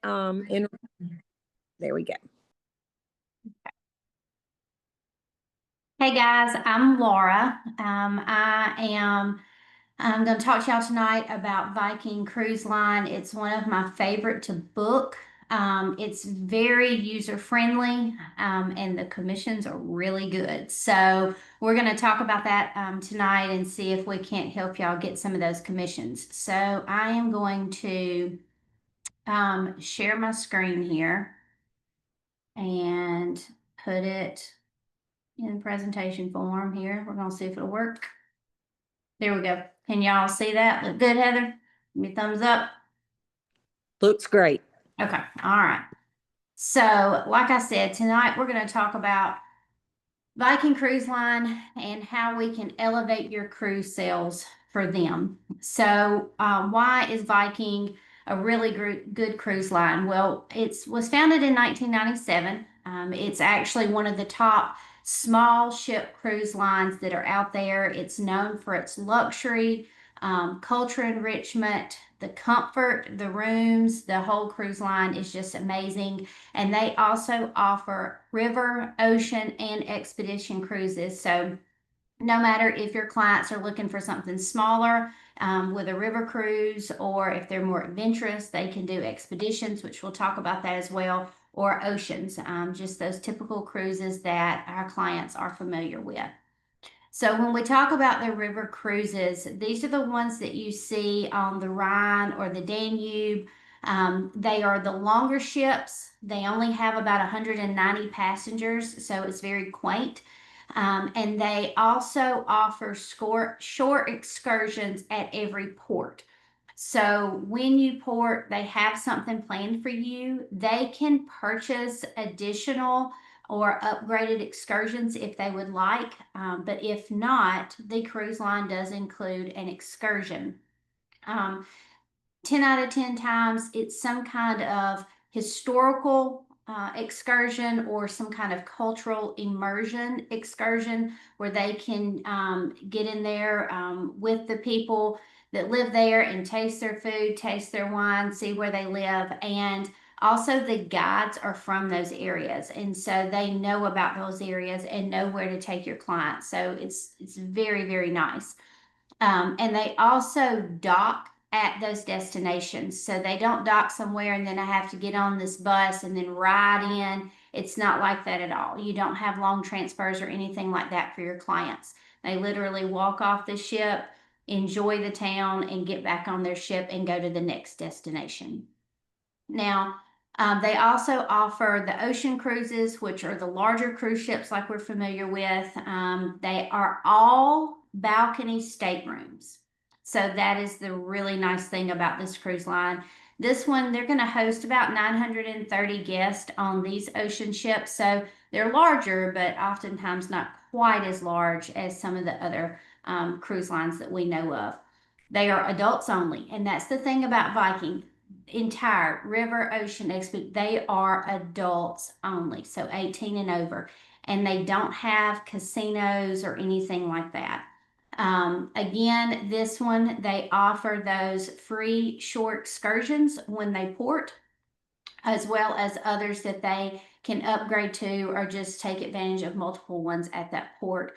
in there we go. Hey guys, I'm Laura. I'm going to talk to y'all tonight about Viking Cruise Line. It's one of my favorite to book. It's very user friendly, and the commissions are really good. So we're going to talk about that tonight and see if we can't help y'all get some of those commissions. So I am going to share my screen here and put it in presentation form here. We're gonna see if it'll work. There we go. Can y'all see that? Look good, Heather? Give me a thumbs up. Looks great. Okay, all right. So, like I said, tonight we're going to talk about Viking Cruise Line and how we can elevate your cruise sales for them. So, why is Viking a really good cruise line? Well, it was founded in 1997. It's actually one of the top small ship cruise lines that are out there. It's known for its luxury, culture enrichment, the comfort, the rooms, the whole cruise line is just amazing. And they also offer river, ocean, and expedition cruises. So no matter if your clients are looking for something smaller with a river cruise, or if they're more adventurous, they can do expeditions, which we'll talk about that as well, or oceans, just those typical cruises that our clients are familiar with. So when we talk about the river cruises, these are the ones that you see on the Rhine or the Danube. They are the longer ships. They only have about 190 passengers, so it's very quaint. And they also offer short excursions at every port. So when you port, they have something planned for you. They can purchase additional or upgraded excursions if they would like. But if not, the cruise line does include an excursion. 10 out of 10 times, it's some kind of historical excursion or some kind of cultural immersion excursion where they can get in there with the people that live there and taste their food, taste their wine, see where they live. And also, the guides are from those areas, and so they know about those areas and know where to take your clients. So it's very, very nice. And they also dock at those destinations. So they don't dock somewhere and then I have to get on this bus and then ride in. It's not like that at all. You don't have long transfers or anything like that for your clients. They literally walk off the ship, enjoy the town, and get back on their ship and go to the next destination. Now, they also offer the ocean cruises, which are the larger cruise ships like we're familiar with. They are all balcony staterooms. So that is the really nice thing about this cruise line. This one, they're going to host about 930 guests on these ocean ships. So they're larger, but oftentimes not quite as large as some of the other cruise lines that we know of. They are adults only. And that's the thing about Viking. Entire river, ocean, they are adults only. So 18 and over. And they don't have casinos or anything like that. Again, this one, they offer those free short excursions when they port, as well as others that they can upgrade to or just take advantage of multiple ones at that port.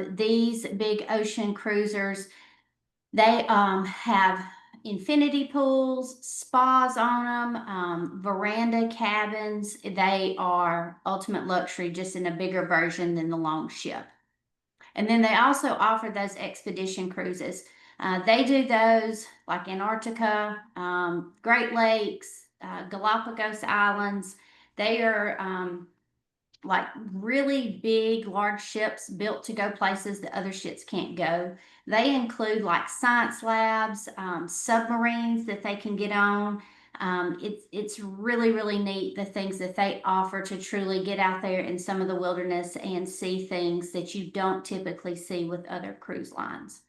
These big ocean cruisers, they have infinity pools, spas on them, veranda cabins. They are ultimate luxury, just in a bigger version than the long ship. And then they also offer those expedition cruises. They do those like Antarctica, Great Lakes, Galapagos Islands. They are like really big, large ships built to go places that other ships can't go. They include like science labs, submarines that they can get on. It's really, really neat, the things that they offer to truly get out there in some of the wilderness and see things that you don't typically see with other cruise lines.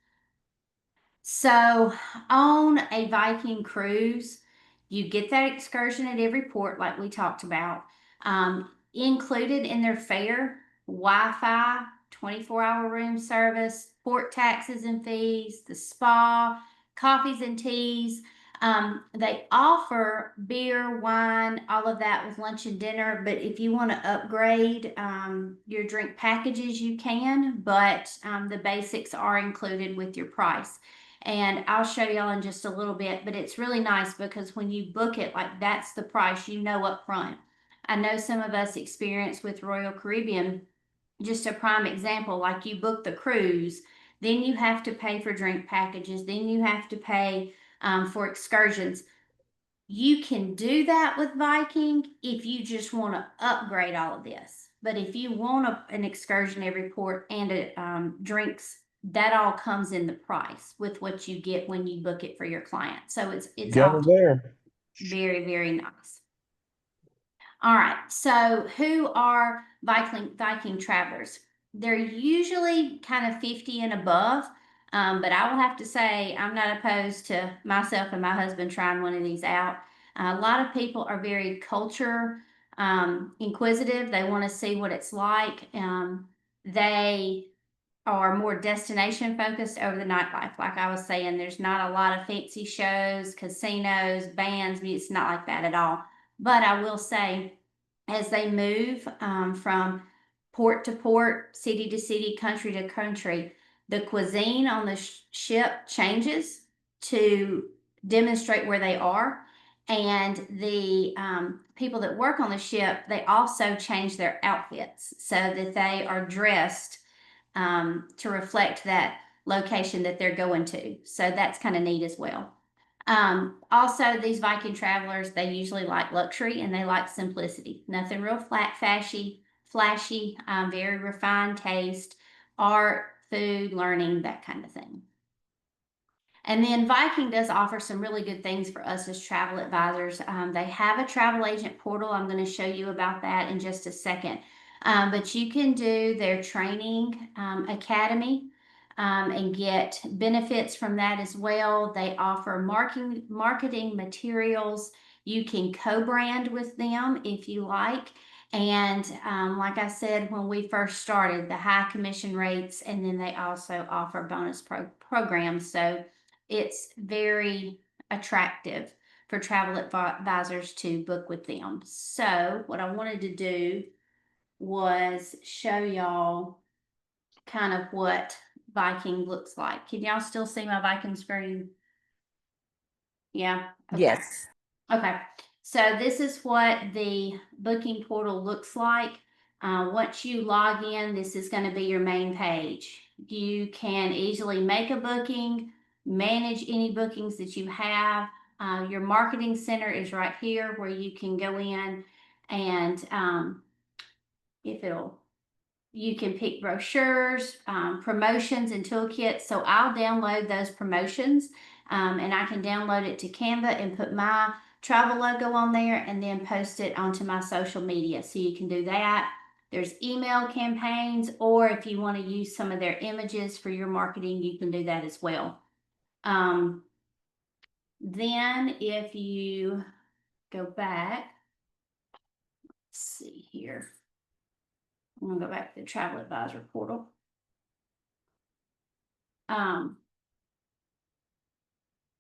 So on a Viking cruise, you get that excursion at every port like we talked about. Included in their fare, Wi-Fi, 24-hour room service, port taxes and fees, the spa, coffees and teas. They offer beer, wine, all of that with lunch and dinner. But if you want to upgrade your drink packages, you can. But the basics are included with your price. And I'll show y'all in just a little bit. But it's really nice because when you book it, like that's the price you know up front. I know some of us experience with Royal Caribbean, just a prime example, like you book the cruise, then you have to pay for drink packages, then you have to pay for excursions. You can do that with Viking if you just want to upgrade all of this. But if you want an excursion every port and drinks, that all comes in the price with what you get when you book it for your client. So it's Got all it there. very, very nice. All right, so who are Viking travelers? They're usually kind of 50 and above, but I will have to say I'm not opposed to myself and my husband trying one of these out. A lot of people are very culture inquisitive. They want to see what it's like. They are more destination focused over the nightlife. Like I was saying, there's not a lot of fancy shows, casinos, bands. It's not like that at all. But I will say, as they move from port to port, city to city, country to country, the cuisine on the ship changes to demonstrate where they are. And the people that work on the ship, they also change their outfits so that they are dressed to reflect that location that they're going to. So that's kind of neat as well. Also, these Viking travelers, they usually like luxury and they like simplicity. Nothing real flashy, very refined taste, art, food, learning, that kind of thing. And then Viking does offer some really good things for us as travel advisors. They have a travel agent portal. I'm going to show you about that in just a second. But you can do their training academy and get benefits from that as well. They offer marketing materials. You can co-brand with them if you like. And like I said, when we first started, the high commission rates, and then they also offer bonus programs. So it's very attractive for travel advisors to book with them. So what I wanted to do was show y'all kind of what Viking looks like. Can y'all still see my Viking screen? Yeah. Okay. Yes. Okay. So this is what the booking portal looks like. Once you log in, this is going to be your main page. You can easily make a booking, manage any bookings that you have. Your marketing center is right here where you can go in and you can pick brochures, promotions, and toolkits. So I'll download those promotions and I can download it to Canva and put my travel logo on there and then post it onto my social media. So you can do that. There's email campaigns, or if you want to use some of their images for your marketing, you can do that as well. Then if you go back, let's see here. I'm gonna go back to the travel advisor portal.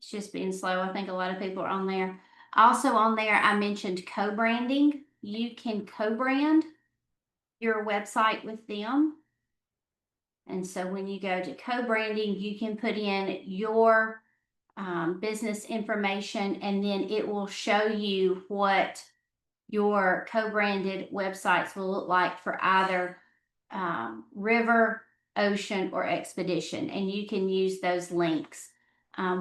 It's just being slow. I think a lot of people are on there. Also on there, I mentioned co-branding. You can co-brand your website with them. And so when you go to co-branding, you can put in your business information, and then it will show you what your co-branded websites will look like for either river, ocean, or expedition. And you can use those links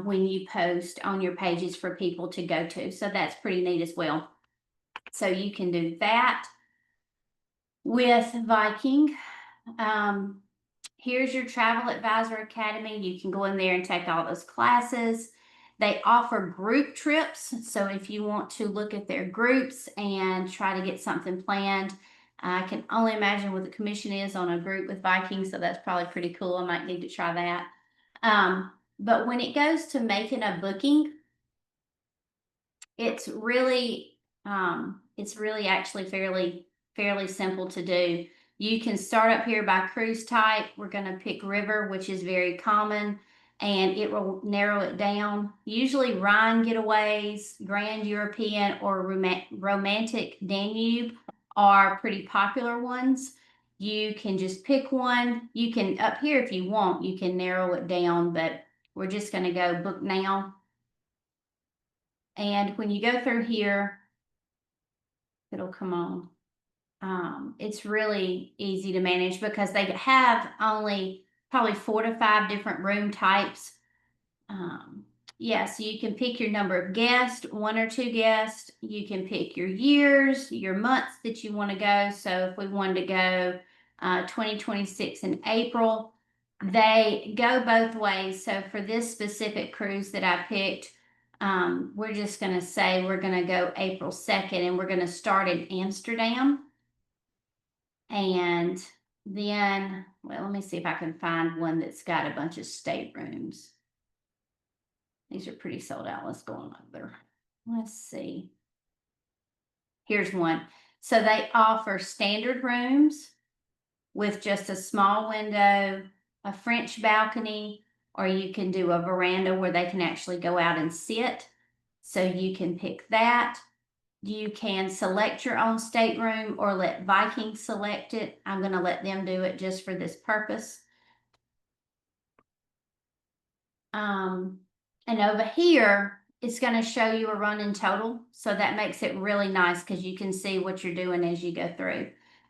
when you post on your pages for people to go to. So that's pretty neat as well. So you can do that with Viking. Here's your Travel Advisor Academy. You can go in there and take all those classes. They offer group trips. So if you want to look at their groups and try to get something planned, I can only imagine what the commission is on a group with Vikings. So that's probably pretty cool. I might need to try that. But when it goes to making a booking, it's really actually fairly simple to do. You can start up here by cruise type. We're going to pick river, which is very common. and it will narrow it down. Usually Rhine Getaways, Grand European, or Romantic Danube are pretty popular ones. You can just pick one. You can, up here if you want, you can narrow it down, but we're just going to go book now. And when you go through here, it'll come on. It's really easy to manage because they have only probably 4 to 5 different room types. Yeah, so you can pick your number of guests, 1 or 2 guests. You can pick your years, your months that you want to go. So if we wanted to go 2026 in April, they go both ways. So for this specific cruise that I picked, we're just going to say we're going to go April 2nd, and we're going to start in Amsterdam. And then, well, let me see if I can find one that's got a bunch of staterooms. These are pretty sold out. Let's go on over. Let's see. Here's one. So they offer standard rooms with just a small window, a French balcony, or you can do a veranda where they can actually go out and sit. So you can pick that. You can select your own stateroom or let Viking select it. I'm going to let them do it just for this purpose. And over here, it's going to show you a running total. So that makes it really nice because you can see what you're doing as you go through.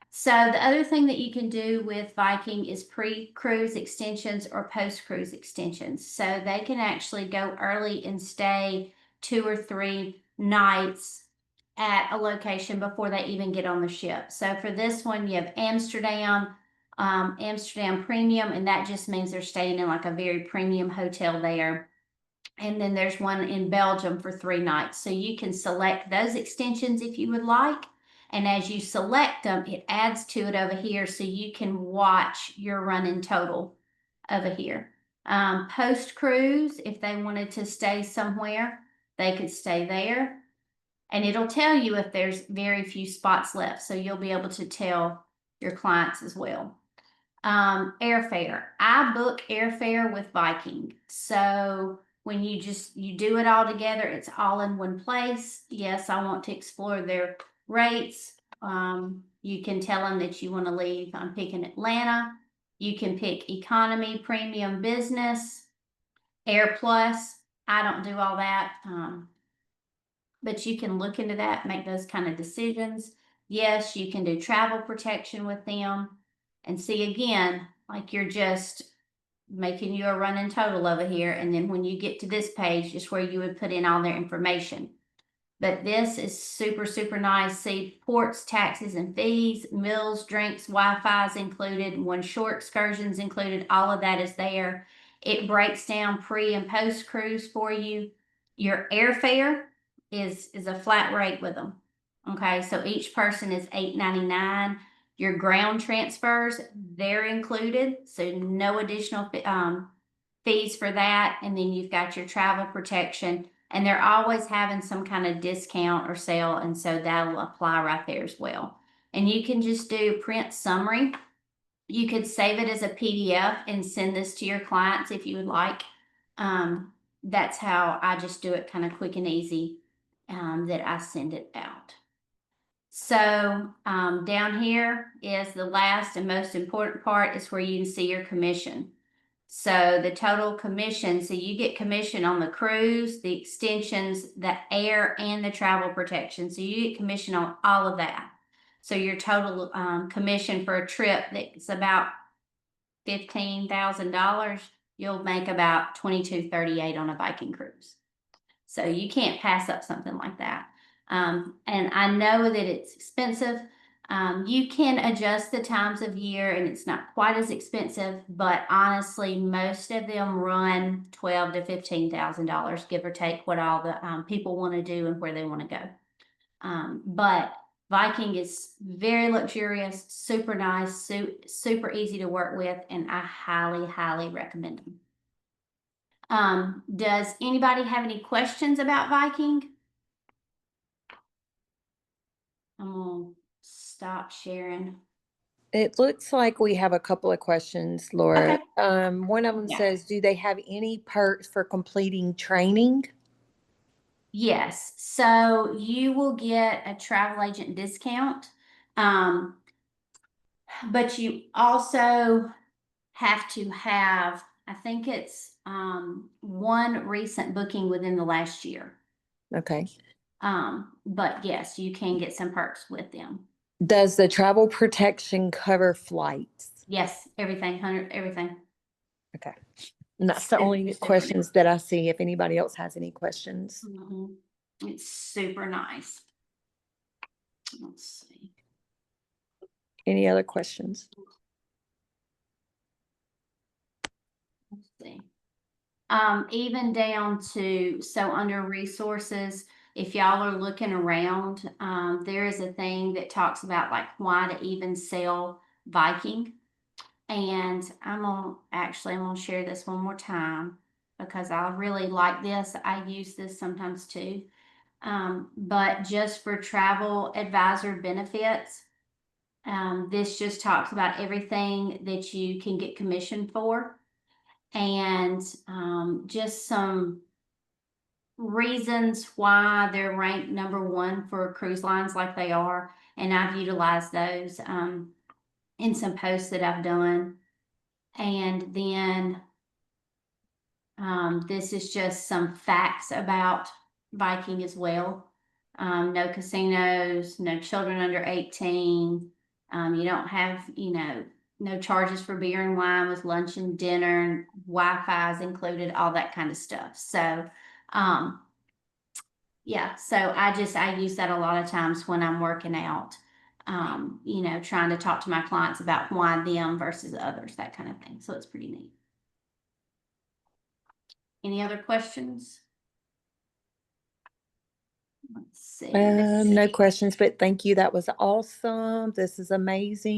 So the other thing that you can do with Viking is pre-cruise extensions or post-cruise extensions. So they can actually go early and stay 2 or 3 nights at a location before they even get on the ship. So for this one, you have Amsterdam, Amsterdam Premium, and that just means they're staying in like a very premium hotel there. And then there's one in Belgium for 3 nights. So you can select those extensions if you would like. And as you select them, it adds to it over here so you can watch your running total over here. Post cruise, if they wanted to stay somewhere, they could stay there. And it'll tell you if there's very few spots left. So you'll be able to tell your clients as well. Airfare. I book airfare with Viking. So when you do it all together, it's all in one place. Yes, I want to explore their rates. You can tell them that you want to leave. I'm picking Atlanta. You can pick economy, premium, business, Air Plus. I don't do all that. But you can look into that, make those kind of decisions. Yes, you can do travel protection with them. And see, again, like you're just making you a running total over here. And then when you get to this page, is where you would put in all their information. But this is super, super nice. See, ports, taxes, and fees, meals, drinks, Wi-Fi is included, 1 short excursions included. All of that is there. It breaks down pre and post cruise for you. Your airfare is a flat rate with them. Okay, so each person is $8.99. Your ground transfers, they're included, so no additional fees for that. And then you've got your travel protection, and they're always having some kind of discount or sale, and so that'll apply right there as well. And you can just do print summary. You could save it as a PDF and send this to your clients if you would like. That's how I just do it, kind of quick and easy, that I send it out. So down here is the last and most important part, is where you can see your commission. So the total commission, so you get commission on the cruise, the extensions, the air, and the travel protection. So you get commission on all of that. So your total commission for a trip that's about $15,000, you'll make about $22.38 on a Viking cruise. So you can't pass up something like that. And I know that it's expensive. You can adjust the times of year and it's not quite as expensive, but honestly, most of them run $12,000 to $15,000, give or take what all the people want to do and where they want to go. But Viking is very luxurious, super nice, super easy to work with, and I highly, highly recommend them. Does anybody have any questions about Viking? I'm gonna stop sharing. It looks like we have a couple of questions, Laura. Okay. One of them Yeah. says, do they have any perks for completing training? Yes, so you will get a travel agent discount. Um, but you also have to have, I think it's one recent booking within the last year. Okay. But yes, you can get some perks with them. Does the travel protection cover flights? Yes, everything, 100, everything. Okay. And that's the only Super questions that I see. If anybody else has any questions. Mhm. It's super nice. Let's see. Any other questions? Let's see. Even down to, so under resources, if y'all are looking around, there is a thing that talks about like why to even sell Viking. And I'm gonna share this one more time because I really like this. I use this sometimes too. But just for travel advisor benefits, this just talks about everything that you can get commission for, and just some reasons why they're ranked #1 for cruise lines like they are. And I've utilized those in some posts that I've done. And then this is just some facts about Viking as well. No casinos, no children under 18. You don't have, no charges for beer and wine with lunch and dinner, Wi-Fi is included, all that kind of stuff. So, yeah, so I use that a lot of times when I'm working out, trying to talk to my clients about why them versus others, that kind of thing. So it's pretty neat. Any other questions? Let's see. No questions, but thank you. That was awesome. This is amazing.